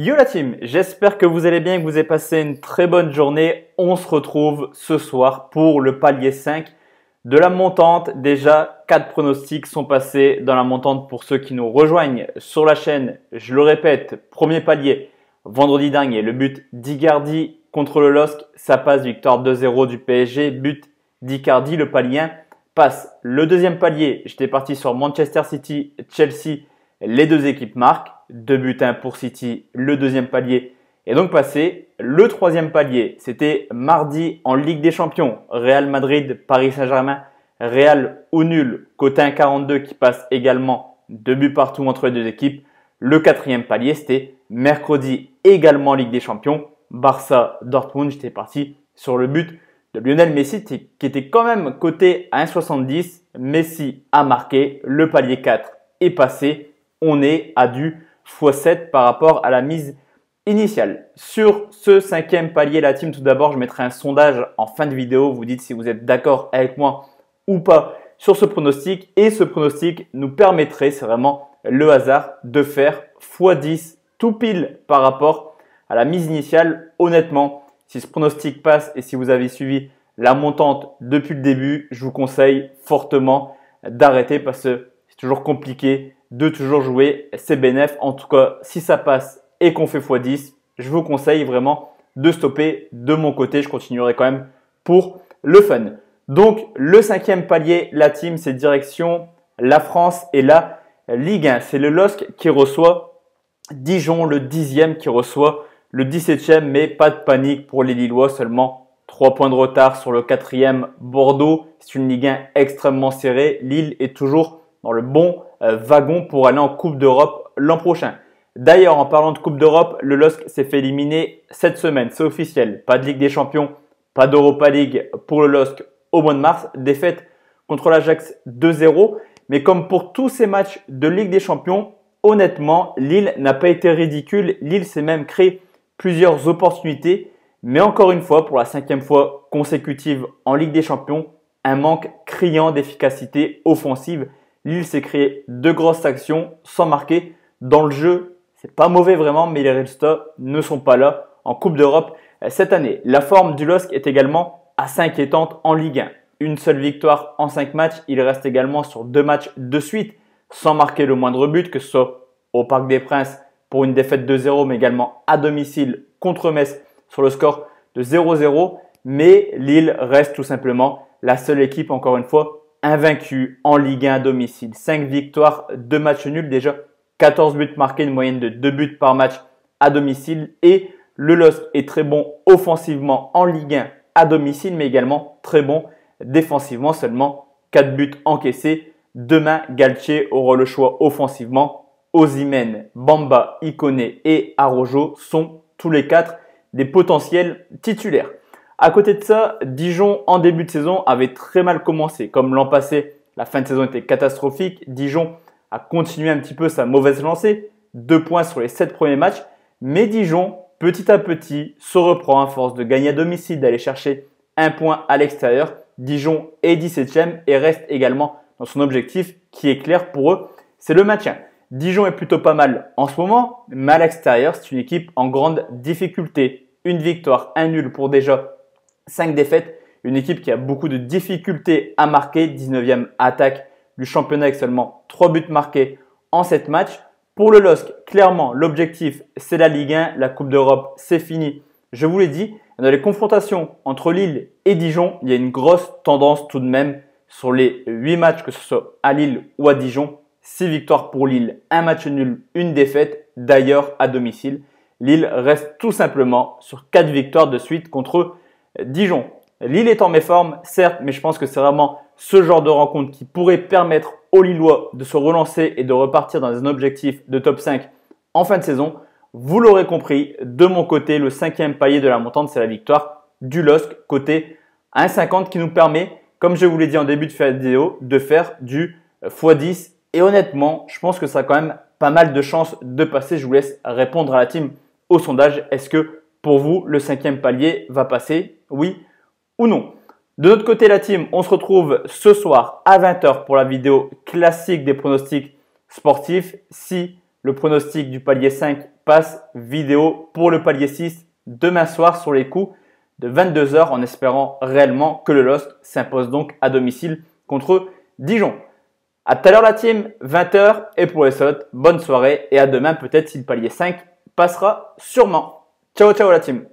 Yo la team, j'espère que vous allez bien et que vous avez passé une très bonne journée. On se retrouve ce soir pour le palier 5 de la montante. Déjà, 4 pronostics sont passés dans la montante pour ceux qui nous rejoignent sur la chaîne. Je le répète, premier palier, vendredi dernier, le but d'Icardi contre le LOSC, ça passe, victoire 2-0 du PSG, but d'Icardi, le palier 1 passe. Le deuxième palier, j'étais parti sur Manchester City, Chelsea, les deux équipes marquent. 2 buts 1 pour City, le deuxième palier est donc passé. Le troisième palier, c'était mardi en Ligue des Champions. Real Madrid, Paris Saint-Germain, Real ou nul, coté 1,42 qui passe également 2 buts partout entre les deux équipes. Le quatrième palier, c'était mercredi également en Ligue des Champions. Barça, Dortmund, j'étais parti sur le but de Lionel Messi qui était quand même coté à 1,70. Messi a marqué, le palier 4 est passé. On est à du x7 par rapport à la mise initiale. Sur ce cinquième palier, la team, tout d'abord, je mettrai un sondage en fin de vidéo. Vous dites si vous êtes d'accord avec moi ou pas sur ce pronostic. Et ce pronostic nous permettrait, c'est vraiment le hasard, de faire x10 tout pile par rapport à la mise initiale. Honnêtement, si ce pronostic passe et si vous avez suivi la montante depuis le début, je vous conseille fortement d'arrêter parce que c'est toujours compliqué de toujours jouer ses bénéfices. En tout cas, si ça passe et qu'on fait x10, je vous conseille vraiment de stopper de mon côté. Je continuerai quand même pour le fun. Donc, le cinquième palier, la team, c'est direction la France et la Ligue 1. C'est le LOSC qui reçoit Dijon, le 10e qui reçoit le 17e. Mais pas de panique pour les Lillois, seulement 3 points de retard sur le 4e Bordeaux. C'est une Ligue 1 extrêmement serrée. Lille est toujours dans le bon wagon pour aller en Coupe d'Europe l'an prochain. D'ailleurs, en parlant de Coupe d'Europe, le LOSC s'est fait éliminer cette semaine. C'est officiel. Pas de Ligue des Champions, pas d'Europa League pour le LOSC au mois de mars. Défaite contre l'Ajax 2-0. Mais comme pour tous ces matchs de Ligue des Champions, honnêtement, Lille n'a pas été ridicule. Lille s'est même créé plusieurs opportunités. Mais encore une fois, pour la 5e fois consécutive en Ligue des Champions, un manque criant d'efficacité offensive. Lille s'est créé 2 grosses actions sans marquer. Dans le jeu, c'est pas mauvais vraiment, mais les résultats ne sont pas là en Coupe d'Europe cette année. La forme du LOSC est également assez inquiétante en Ligue 1. Une seule victoire en 5 matchs. Il reste également sur 2 matchs de suite sans marquer le moindre but, que ce soit au Parc des Princes pour une défaite 2-0, mais également à domicile contre Metz sur le score de 0-0. Mais Lille reste tout simplement la seule équipe, encore une fois, invaincu en Ligue 1 à domicile. 5 victoires, 2 matchs nuls, déjà 14 buts marqués, une moyenne de 2 buts par match à domicile. Et le LOSC est très bon offensivement en Ligue 1 à domicile, mais également très bon défensivement. Seulement 4 buts encaissés. Demain, Galtier aura le choix offensivement. Osimhen, Bamba, Ikoné et Araujo sont tous les 4 des potentiels titulaires. À côté de ça, Dijon, en début de saison, avait très mal commencé. Comme l'an passé, la fin de saison était catastrophique. Dijon a continué un petit peu sa mauvaise lancée. 2 points sur les 7 premiers matchs. Mais Dijon, petit à petit, se reprend à force de gagner à domicile, d'aller chercher 1 point à l'extérieur. Dijon est 17e et reste également dans son objectif qui est clair pour eux, c'est le maintien. Dijon est plutôt pas mal en ce moment, mais à l'extérieur, c'est une équipe en grande difficulté. Une victoire, un nul pour déjà 5 défaites, une équipe qui a beaucoup de difficultés à marquer, 19e attaque du championnat avec seulement 3 buts marqués en 7 matchs. Pour le LOSC, clairement, l'objectif, c'est la Ligue 1, la Coupe d'Europe, c'est fini. Je vous l'ai dit, dans les confrontations entre Lille et Dijon, il y a une grosse tendance tout de même sur les 8 matchs, que ce soit à Lille ou à Dijon. 6 victoires pour Lille, 1 match nul, 1 défaite, d'ailleurs à domicile. Lille reste tout simplement sur 4 victoires de suite contre Dijon. Lille est en méforme, certes, mais je pense que c'est vraiment ce genre de rencontre qui pourrait permettre aux Lillois de se relancer et de repartir dans un objectif de top 5 en fin de saison. Vous l'aurez compris, de mon côté, le 5e palier de la montante, c'est la victoire du LOSC, côté 1,50 qui nous permet, comme je vous l'ai dit en début de vidéo, de faire du x10. Et honnêtement, je pense que ça a quand même pas mal de chances de passer. Je vous laisse répondre à la team au sondage. Est-ce que pour vous, le 5e palier va passer? Oui ou non? De notre côté, la team, on se retrouve ce soir à 20 h pour la vidéo classique des pronostics sportifs. Si le pronostic du palier 5 passe vidéo pour le palier 6 demain soir sur les coups de 22 h en espérant réellement que le LOSC s'impose donc à domicile contre Dijon. À tout à l'heure la team, 20 h et pour les autres, bonne soirée et à demain peut-être si le palier 5 passera sûrement. Ciao ciao la team.